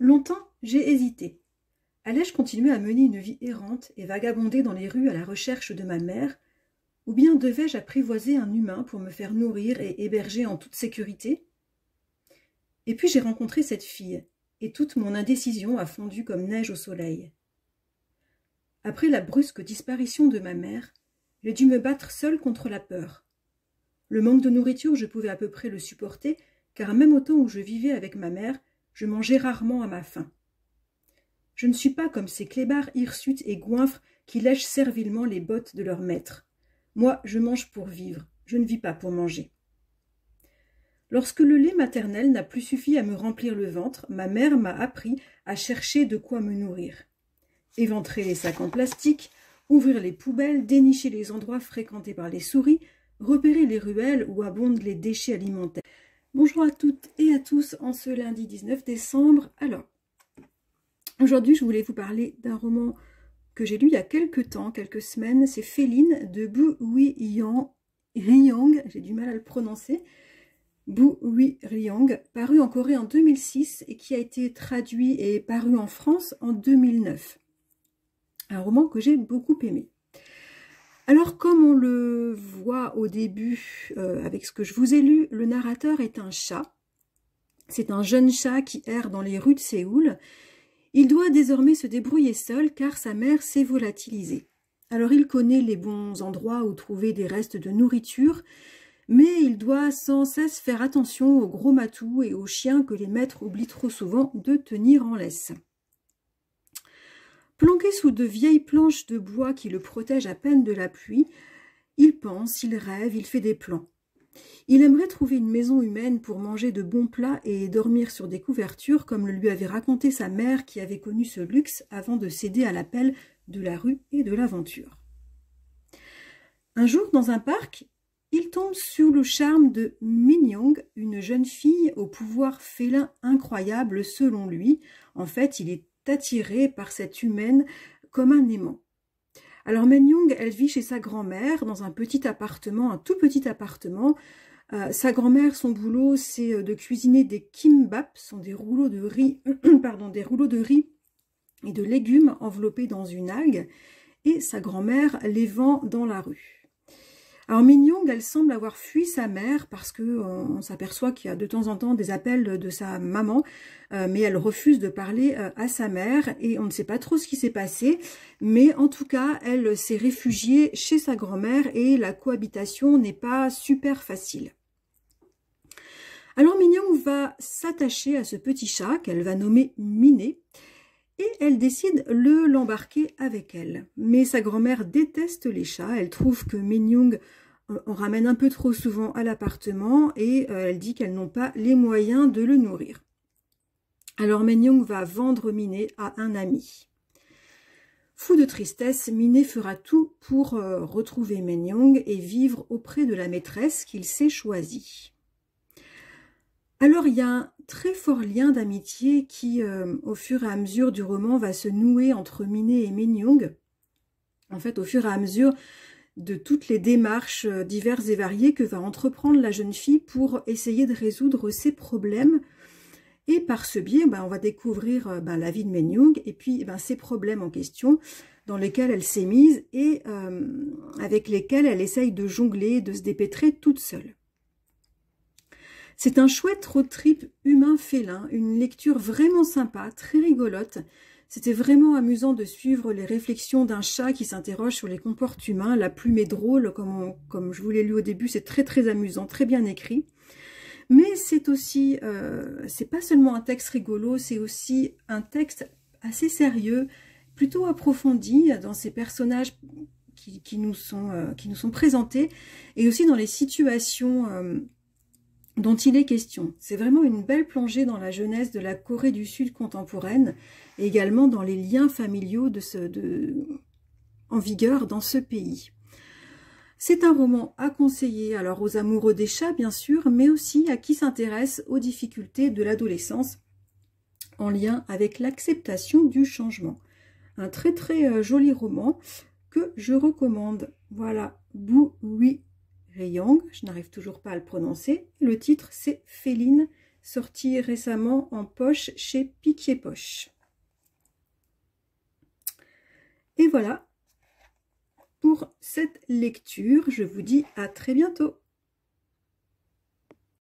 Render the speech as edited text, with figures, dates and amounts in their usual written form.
Longtemps, j'ai hésité. Allais-je continuer à mener une vie errante et vagabonder dans les rues à la recherche de ma mère, ou bien devais-je apprivoiser un humain pour me faire nourrir et héberger en toute sécurité? Et puis j'ai rencontré cette fille, et toute mon indécision a fondu comme neige au soleil. Après la brusque disparition de ma mère, j'ai dû me battre seule contre la peur. Le manque de nourriture, je pouvais à peu près le supporter, car même au temps où je vivais avec ma mère, je mangeais rarement à ma faim. Je ne suis pas comme ces clébards hirsutes et goinfres qui lèchent servilement les bottes de leur maître. Moi, je mange pour vivre, je ne vis pas pour manger. Lorsque le lait maternel n'a plus suffi à me remplir le ventre, ma mère m'a appris à chercher de quoi me nourrir. Éventrer les sacs en plastique, ouvrir les poubelles, dénicher les endroits fréquentés par les souris, repérer les ruelles où abondent les déchets alimentaires. Bonjour à toutes et à tous en ce lundi 19 décembre. Alors, aujourd'hui, je voulais vous parler d'un roman que j'ai lu il y a quelques temps, quelques semaines. C'est Féline de Bu Huiyang, j'ai du mal à le prononcer. Bu Huiyang, paru en Corée en 2006 et qui a été traduit et paru en France en 2009. Un roman que j'ai beaucoup aimé. Alors, comme on le voit au début avec ce que je vous ai lu, le narrateur est un chat. C'est un jeune chat qui erre dans les rues de Séoul. Il doit désormais se débrouiller seul car sa mère s'est volatilisée. Alors, il connaît les bons endroits où trouver des restes de nourriture, mais il doit sans cesse faire attention aux gros matous et aux chiens que les maîtres oublient trop souvent de tenir en laisse. Planqué sous de vieilles planches de bois qui le protègent à peine de la pluie, il pense, il rêve, il fait des plans. Il aimerait trouver une maison humaine pour manger de bons plats et dormir sur des couvertures comme le lui avait raconté sa mère qui avait connu ce luxe avant de céder à l'appel de la rue et de l'aventure. Un jour, dans un parc, il tombe sur le charme de Min-young, une jeune fille au pouvoir félin incroyable selon lui. En fait, il est attiré par cette humaine comme un aimant. Alors Min-young, elle vit chez sa grand-mère dans un petit appartement, un tout petit appartement. Sa grand-mère, son boulot, c'est de cuisiner des kimbap, ce sont des rouleaux de riz, des rouleaux de riz et de légumes enveloppés dans une algue, et sa grand-mère les vend dans la rue. Alors Min-young, elle semble avoir fui sa mère parce qu'on s'aperçoit qu'il y a de temps en temps des appels de sa maman, mais elle refuse de parler à sa mère et on ne sait pas trop ce qui s'est passé, mais en tout cas, elle s'est réfugiée chez sa grand-mère et la cohabitation n'est pas super facile. Alors Min-young va s'attacher à ce petit chat qu'elle va nommer Miné, et elle décide de l'embarquer avec elle. Mais sa grand-mère déteste les chats, elle trouve que Min-young en ramène un peu trop souvent à l'appartement et elle dit qu'elles n'ont pas les moyens de le nourrir. Alors Min-young va vendre Miné à un ami. Fou de tristesse, Miné fera tout pour retrouver Min-young et vivre auprès de la maîtresse qu'il s'est choisie. Alors, il y a un très fort lien d'amitié qui, au fur et à mesure du roman, va se nouer entre Miné et Min-young. En fait, au fur et à mesure de toutes les démarches diverses et variées que va entreprendre la jeune fille pour essayer de résoudre ses problèmes. Et par ce biais, on va découvrir la vie de Min-young et puis ses problèmes en question dans lesquels elle s'est mise et avec lesquels elle essaye de jongler, de se dépêtrer toute seule. C'est un chouette road trip humain-félin, une lecture vraiment sympa, très rigolote. C'était vraiment amusant de suivre les réflexions d'un chat qui s'interroge sur les comportements humains. La plume est drôle, comme je vous l'ai lu au début, c'est très très amusant, très bien écrit. Mais c'est aussi, c'est pas seulement un texte rigolo, c'est aussi un texte assez sérieux, plutôt approfondi dans ces personnages qui nous sont présentés et aussi dans les situations dont il est question. C'est vraiment une belle plongée dans la jeunesse de la Corée du Sud contemporaine et également dans les liens familiaux en vigueur dans ce pays. C'est un roman à conseiller alors aux amoureux des chats bien sûr, mais aussi à qui s'intéresse aux difficultés de l'adolescence en lien avec l'acceptation du changement. Un très très joli roman que je recommande. Voilà, Bu Huiyang, je n'arrive toujours pas à le prononcer. Le titre c'est Féline, sorti récemment en poche chez Piquier Poche. Et voilà pour cette lecture. Je vous dis à très bientôt.